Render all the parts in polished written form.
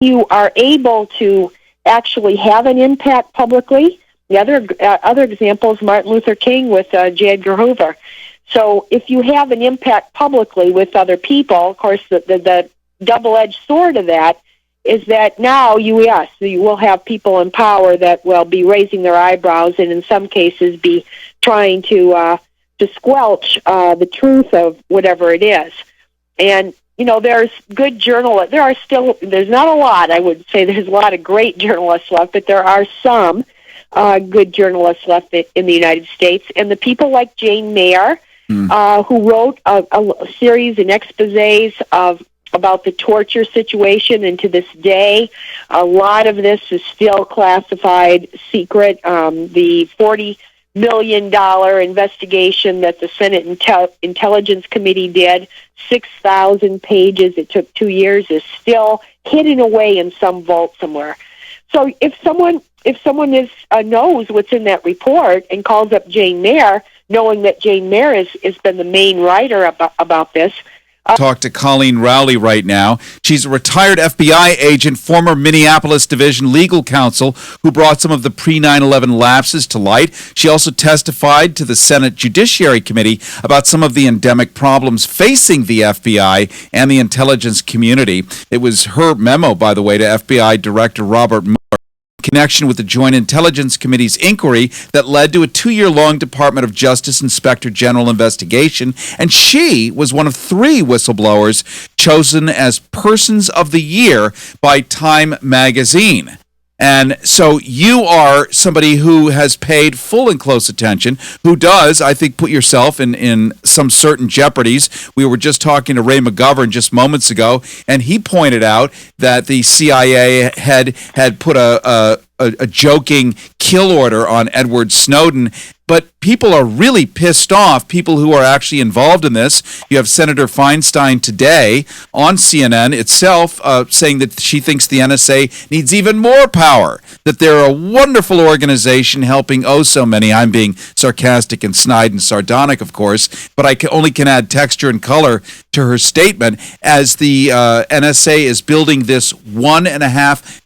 you are able to actually have an impact publicly. The other examples, Martin Luther King with J. Edgar Hoover. So if you have an impact publicly with other people, of course, the double-edged sword of that is that now you will have people in power that will be raising their eyebrows and in some cases be trying to squelch the truth of whatever it is. And, there's good journalists. There's not a lot, I would say there's a lot of great journalists left, but there are some good journalists left in the United States. And the people like Jane Mayer, who wrote a series and exposés about the torture situation, and to this day, a lot of this is still classified secret. The $40 million investigation that the Senate Intelligence Committee did, 6,000 pages, it took 2 years, is still hidden away in some vault somewhere. So if someone knows what's in that report and calls up Jane Mayer, knowing that Jane Mayer has been the main writer about this. Talk to Coleen Rowley right now. She's a retired FBI agent, former Minneapolis Division legal counsel who brought some of the pre-9/11 lapses to light. She also testified to the Senate Judiciary Committee about some of the endemic problems facing the FBI and the intelligence community. It was her memo, by the way, to FBI Director Robert Mueller, connection with the Joint Intelligence Committee's inquiry that led to a 2-year-long Department of Justice Inspector General investigation, and she was one of 3 whistleblowers chosen as Persons of the Year by Time magazine. And so you are somebody who has paid full and close attention, who does, I think, put yourself in some certain jeopardies. We were just talking to Ray McGovern just moments ago, and he pointed out that the CIA had put a joking kill order on Edward Snowden. But people are really pissed off, people who are actually involved in this. You have Senator Feinstein today on CNN itself saying that she thinks the NSA needs even more power, that they're a wonderful organization helping so many. I'm being sarcastic and snide and sardonic, of course, but I only can add texture and color to her statement as the NSA is building this 1.5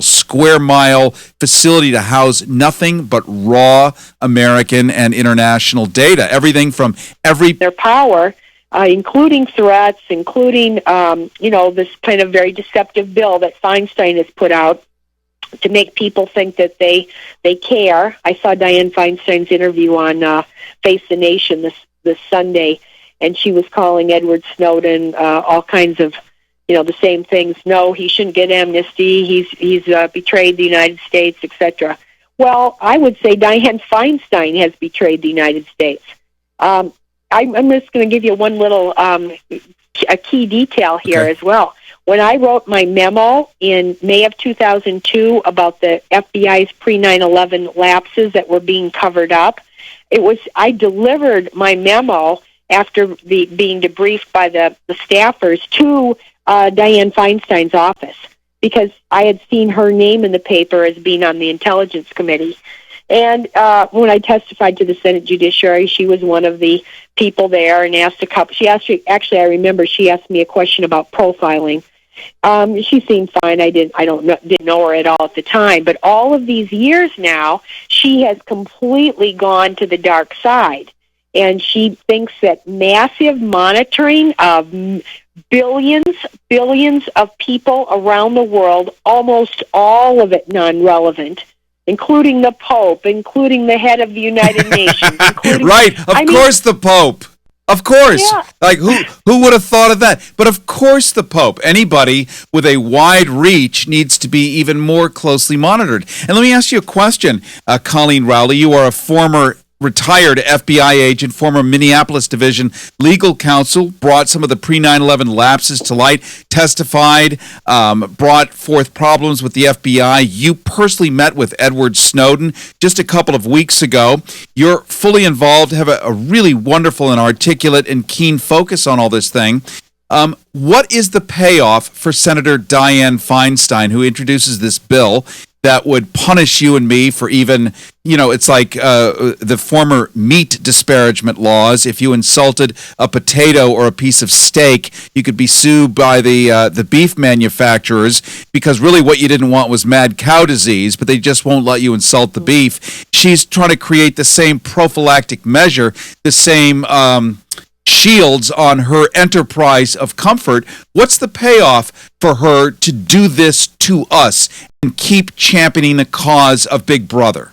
square mile facility to house nothing but raw American and international data. Everything from their power, including threats, including this kind of very deceptive bill that Feinstein has put out to make people think that they care. I saw Dianne Feinstein's interview on Face the Nation this Sunday, and she was calling Edward Snowden all kinds of the same things. No, he shouldn't get amnesty. He's betrayed the United States, etc. Well, I would say Dianne Feinstein has betrayed the United States. I'm just going to give you one little a key detail here as well. When I wrote my memo in May of 2002 about the FBI's pre-9/11 lapses that were being covered up, I delivered my memo after being debriefed by the staffers to Dianne Feinstein's office, because I had seen her name in the paper as being on the Intelligence Committee. And when I testified to the Senate Judiciary, she was one of the people there and asked I remember she asked me a question about profiling. She seemed fine. I didn't know her at all at the time. But all of these years now, she has completely gone to the dark side. And she thinks that massive monitoring of billions of people around the world, almost all of it non-relevant, including the Pope, including the head of the United Nations. Right, of course the Pope. Of course. Yeah. Like, who would have thought of that? But of course the Pope. Anybody with a wide reach needs to be even more closely monitored. And let me ask you a question, Coleen Rowley. You are a former retired FBI agent, former Minneapolis Division legal counsel, brought some of the pre-9/11 lapses to light, testified, brought forth problems with the FBI. You personally met with Edward Snowden just a couple of weeks ago. You're fully involved, have a really wonderful and articulate and keen focus on all this thing. What is the payoff for Senator Dianne Feinstein, who introduces this bill? that would punish you and me for even, it's like the former meat disparagement laws. If you insulted a potato or a piece of steak, you could be sued by the beef manufacturers, because really what you didn't want was mad cow disease, but they just won't let you insult the beef. She's trying to create the same prophylactic measure, the same shields on her enterprise of comfort. What's the payoff for her to do this to us and keep championing the cause of Big Brother?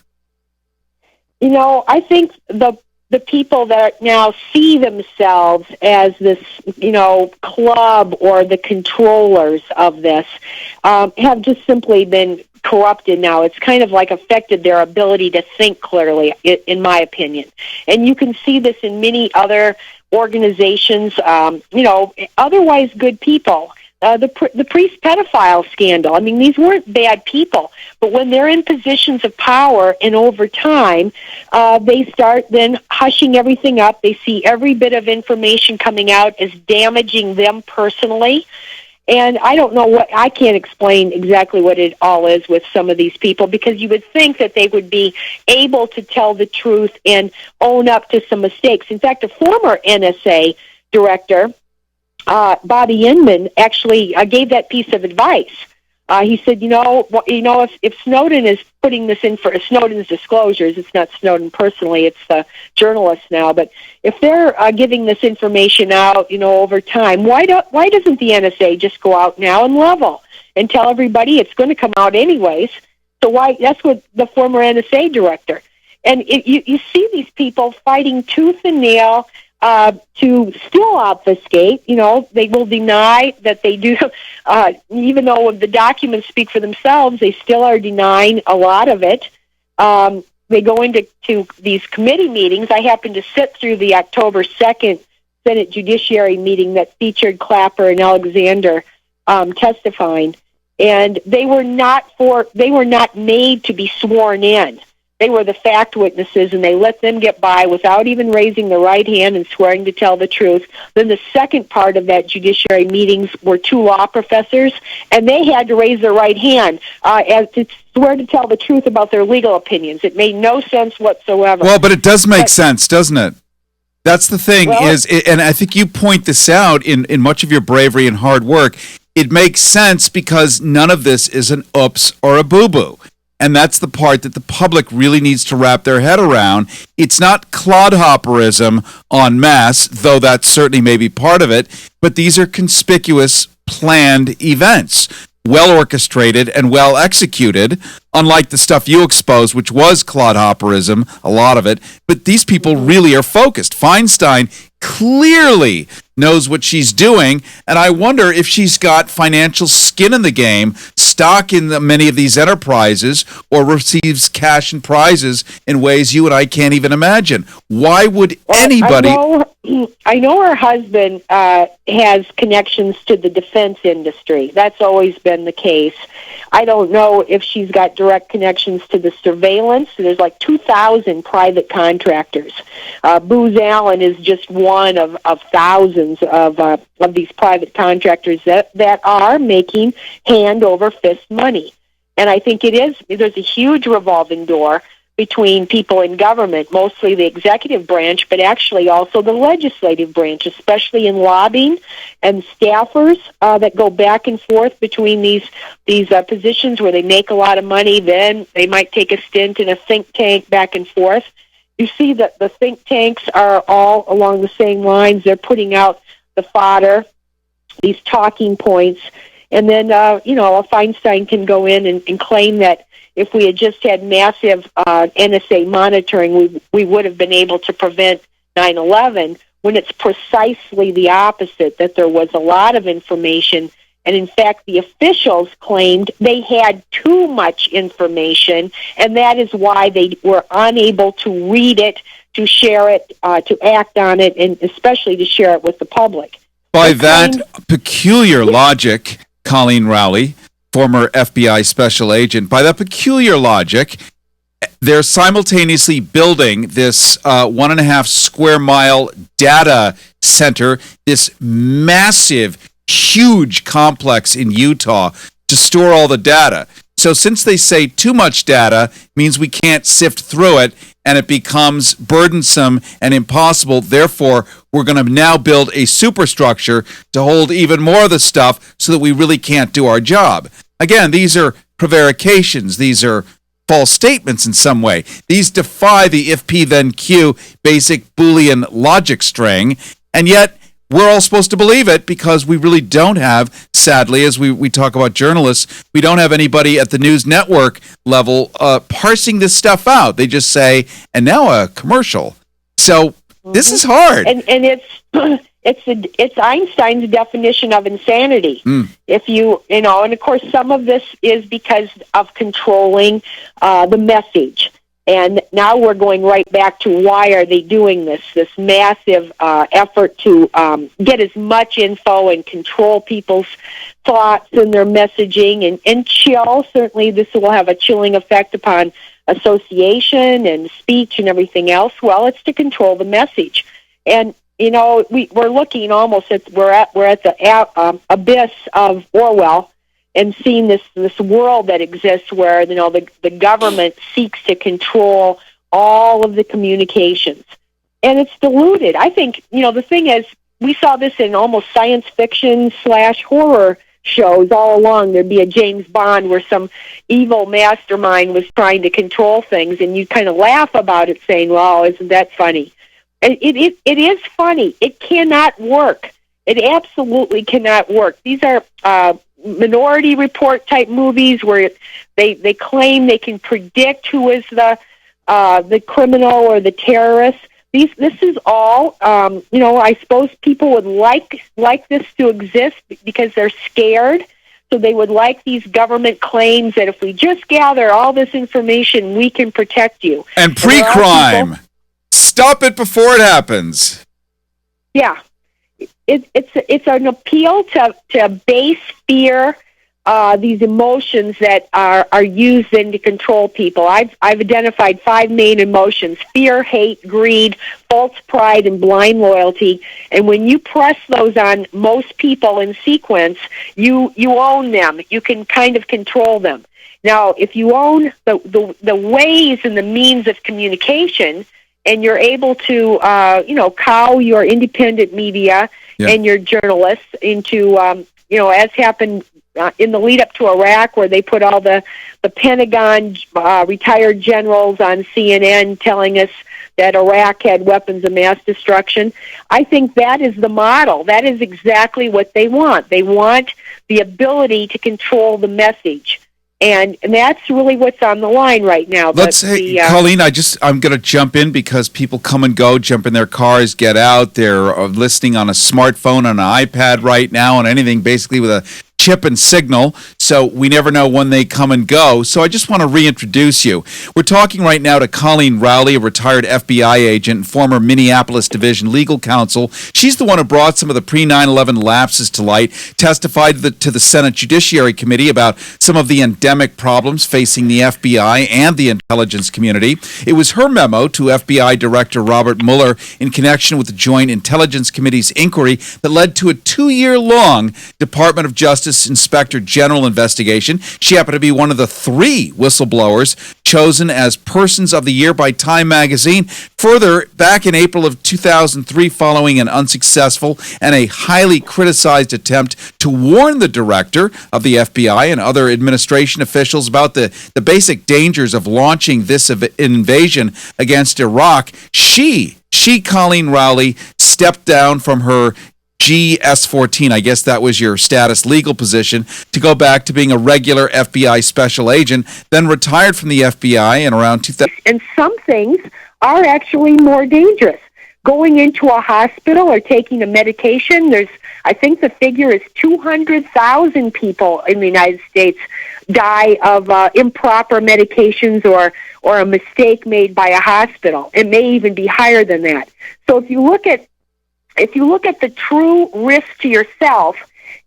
I think the people that now see themselves as this, club or the controllers of this have just simply been corrupted now. It's kind of like affected their ability to think clearly, in my opinion. And you can see this in many other organizations, otherwise good people. The priest pedophile scandal. I mean, these weren't bad people, but when they're in positions of power and over time, they start then hushing everything up. They see every bit of information coming out as damaging them personally. And I can't explain exactly what it all is with some of these people, because you would think that they would be able to tell the truth and own up to some mistakes. In fact, a former NSA director, Bobby Inman, actually gave that piece of advice. He said, if Snowden is putting this in for Snowden's disclosures, it's not Snowden personally, it's the journalists now, but if they're giving this information out, over time, why doesn't the NSA just go out now and level and tell everybody it's going to come out anyways? So that's what the former NSA director. And you see these people fighting tooth and nail to still obfuscate. They will deny that they do, even though the documents speak for themselves, they still are denying a lot of it. They go into these committee meetings. I happened to sit through the October 2nd Senate Judiciary meeting that featured Clapper and Alexander testifying, and they were not made to be sworn in. They were the fact witnesses, and they let them get by without even raising the right hand and swearing to tell the truth. Then the second part of that judiciary meetings were two law professors, and they had to raise their right hand as to swear to tell the truth about their legal opinions. It made no sense whatsoever. Well, but it does make sense, doesn't it? That's the thing, and I think you point this out in much of your bravery and hard work. It makes sense because none of this is an oops or a boo-boo. And that's the part that the public really needs to wrap their head around. It's not clodhopperism en masse, though that certainly may be part of it, but these are conspicuous, planned events, well orchestrated and well executed, unlike the stuff you exposed, which was clodhopperism, a lot of it. But these people really are focused. Feinstein clearly knows what she's doing, and I wonder if she's got financial skin in the game, stock in many of these enterprises, or receives cash and prizes in ways you and I can't even imagine. Why would anybody... I know her husband has connections to the defense industry. That's always been the case. I don't know if she's got direct connections to the surveillance. There's like 2,000 private contractors. Booz Allen is just one of thousands of these private contractors that are making hand over fist money. And I think there's a huge revolving door between people in government, mostly the executive branch, but actually also the legislative branch, especially in lobbying and staffers that go back and forth between these positions where they make a lot of money. Then they might take a stint in a think tank back and forth. You see that the think tanks are all along the same lines. They're putting out the fodder, these talking points, and then, a Feinstein can go in and claim that if we had just had massive NSA monitoring, we would have been able to prevent 9/11, when it's precisely the opposite, that there was a lot of information. And in fact, the officials claimed they had too much information, and that is why they were unable to read it, to share it, to act on it, and especially to share it with the public. By that peculiar logic, Coleen Rowley, former FBI special agent, by that peculiar logic, they're simultaneously building this 1.5 square mile data center, this massive, huge complex in Utah to store all the data. So since they say too much data means we can't sift through it and it becomes burdensome and impossible, therefore we're going to now build a superstructure to hold even more of the stuff so that we really can't do our job. Again, these are prevarications. These are false statements in some way. These defy the if P then Q basic Boolean logic string, and yet we're all supposed to believe it because we really don't have, sadly, as we talk about journalists, we don't have anybody at the news network level parsing this stuff out. They just say, and now a commercial. So this is hard. And it's Einstein's definition of insanity. If and of course some of this is because of controlling the message. And now we're going right back to why are they doing this massive effort to get as much info and control people's thoughts and their messaging and chill. Certainly this will have a chilling effect upon association and speech and everything else. Well, it's to control the message. And, we're looking almost at, we're at the abyss of Orwell, and seeing this world that exists where the government seeks to control all of the communications, and it's diluted. I think the thing is, we saw this in almost science fiction / horror shows all along. There'd be a James Bond where some evil mastermind was trying to control things, and you kind of laugh about it, saying, "Well, isn't that funny?" It is funny. It cannot work. It absolutely cannot work. These are Minority Report type movies where they claim they can predict who is the criminal or the terrorist. This is all I suppose people would like this to exist because they're scared. So they would like these government claims that if we just gather all this information, we can protect you. And pre-crime. Stop it before it happens. Yeah. It's an appeal to base fear, these emotions that are used then to control people. I've identified 5 main emotions: fear, hate, greed, false pride, and blind loyalty. And when you press those on most people in sequence, you own them. You can kind of control them. Now, if you own the ways and the means of communication, and you're able to cow your independent media and your journalists into as happened in the lead up to Iraq, where they put all the Pentagon retired generals on CNN telling us that Iraq had weapons of mass destruction. I think that is the model. That is exactly what they want. They want the ability to control the message. And that's really what's on the line right now. Coleen, I'm going to jump in because people come and go, jump in their cars, get out. They're listening on a smartphone, on an iPad right now, on anything basically with a chip and signal, so we never know when they come and go. So I just want to reintroduce you. We're talking right now to Coleen Rowley, a retired FBI agent and former Minneapolis Division legal counsel. She's the one who brought some of the pre-9/11 lapses to light, testified to the Senate Judiciary Committee about some of the endemic problems facing the FBI and the intelligence community. It was her memo to FBI Director Robert Mueller in connection with the Joint Intelligence Committee's inquiry that led to a 2-year-long Department of Justice Inspector General investigation. She happened to be one of the 3 whistleblowers chosen as Persons of the Year by Time magazine. Further, back in April of 2003, following an unsuccessful and a highly criticized attempt to warn the director of the FBI and other administration officials about the basic dangers of launching this invasion against Iraq, she, Coleen Rowley, stepped down from her GS-14, I guess that was your status legal position, to go back to being a regular FBI special agent, then retired from the FBI in around 2000. And some things are actually more dangerous. Going into a hospital or taking a medication, I think the figure is 200,000 people in the United States die of improper medications or a mistake made by a hospital. It may even be higher than that. So if you look at the true risk to yourself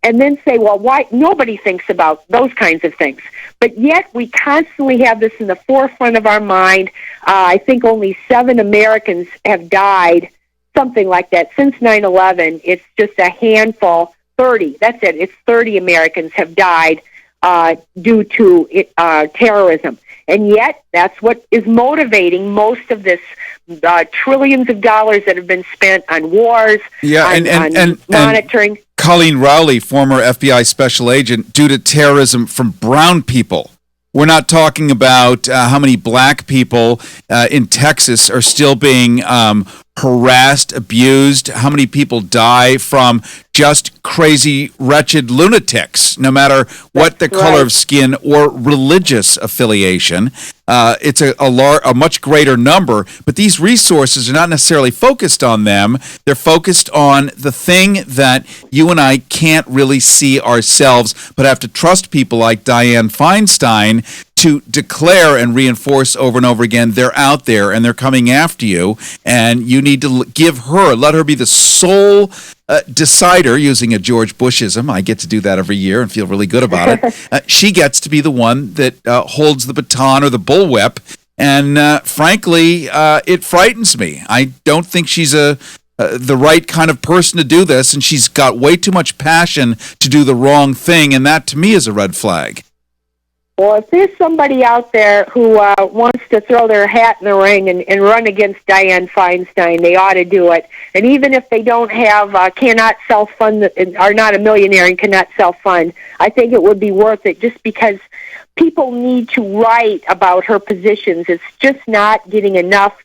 and then say, well, why nobody thinks about those kinds of things. But yet we constantly have this in the forefront of our mind. I think only 7 Americans have died, something like that, since 9/11. It's just a handful, 30. That's it. It's 30 Americans have died due to terrorism. And yet, that's what is motivating most of this trillions of dollars that have been spent on wars, on monitoring. Coleen Rowley, former FBI special agent, due to terrorism from brown people. We're not talking about how many black people in Texas are still being harassed, abused, how many people die from just crazy, wretched lunatics, no matter what the color of skin or religious affiliation. It's a much greater number, but these resources are not necessarily focused on them. They're focused on the thing that you and I can't really see ourselves, but have to trust people like Dianne Feinstein to declare and reinforce over and over again they're out there and they're coming after you, and you need to let her be the sole decider, using a George Bushism. I get to do that every year and feel really good about it. She gets to be the one that holds the baton or the bullwhip, and frankly, it frightens me. I don't think she's the right kind of person to do this, and she's got way too much passion to do the wrong thing, and that to me is a red flag. Well, if there's somebody out there who wants to throw their hat in the ring and run against Dianne Feinstein, they ought to do it. And even if they don't have, cannot self-fund, are not a millionaire and cannot self-fund, I think it would be worth it just because people need to write about her positions. It's just not getting enough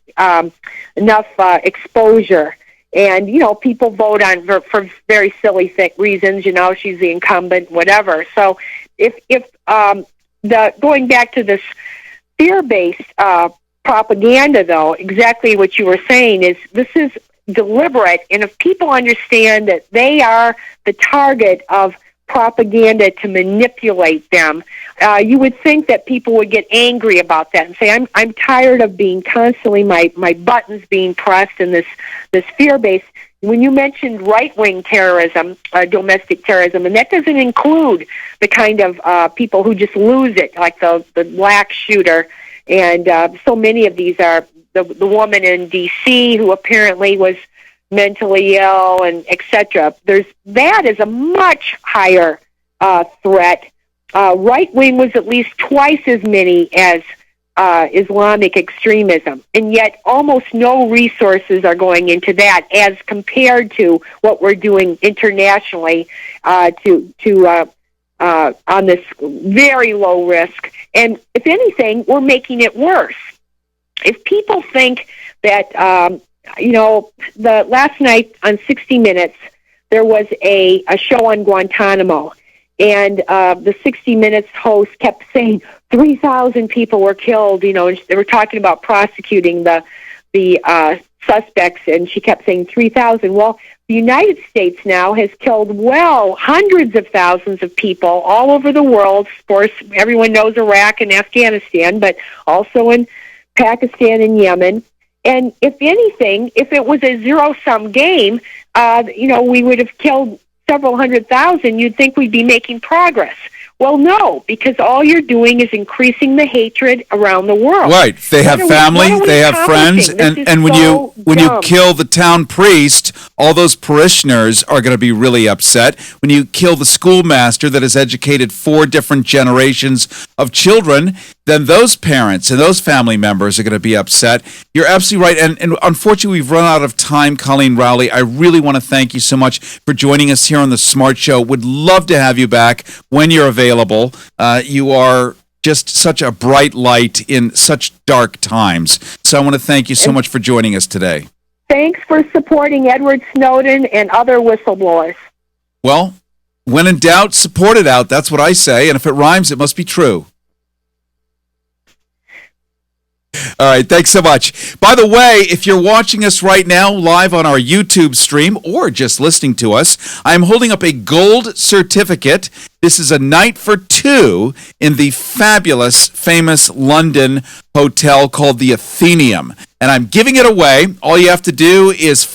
exposure. And, people vote on her for very silly reasons. She's the incumbent, whatever. So if going back to this fear-based propaganda, though, exactly what you were saying is this is deliberate, and if people understand that they are the target of propaganda to manipulate them, you would think that people would get angry about that and say, I'm tired of being constantly my buttons being pressed and this fear-based. When you mentioned right-wing terrorism, domestic terrorism, and that doesn't include the kind of people who just lose it, like the black shooter, and so many of these are the woman in D.C. who apparently was mentally ill, and etc. That is a much higher threat. Right-wing was at least twice as many as Islamic extremism, and yet almost no resources are going into that as compared to what we're doing internationally on this very low risk. And if anything, we're making it worse. If people think that, the last night on 60 Minutes, there was a show on Guantanamo, and the 60 Minutes host kept saying 3,000 people were killed. They were talking about prosecuting the suspects, and she kept saying 3,000. Well, the United States now has killed hundreds of thousands of people all over the world. Of course, everyone knows Iraq and Afghanistan, but also in Pakistan and Yemen. And if anything, if it was a zero-sum game, we would have killed several 100,000. You'd think we'd be making progress. Well, no, because all you're doing is increasing the hatred around the world. Right. They have family, they have friends, and when you kill the town priest, all those parishioners are going to be really upset. When you kill the schoolmaster that has educated 4 different generations of children, then those parents and those family members are going to be upset. You're absolutely right. And unfortunately, we've run out of time, Coleen Rowley. I really want to thank you so much for joining us here on The Smart Show. Would love to have you back when you're available. You are just such a bright light in such dark times. So I want to thank you so much for joining us today. Thanks for supporting Edward Snowden and other whistleblowers. Well, when in doubt, support it out. That's what I say. And if it rhymes, it must be true. All right, thanks so much. By the way, if you're watching us right now live on our YouTube stream or just listening to us, I'm holding up a gold certificate. This is a night for 2 in the fabulous, famous London hotel called the Athenaeum. And I'm giving it away. All you have to do is follow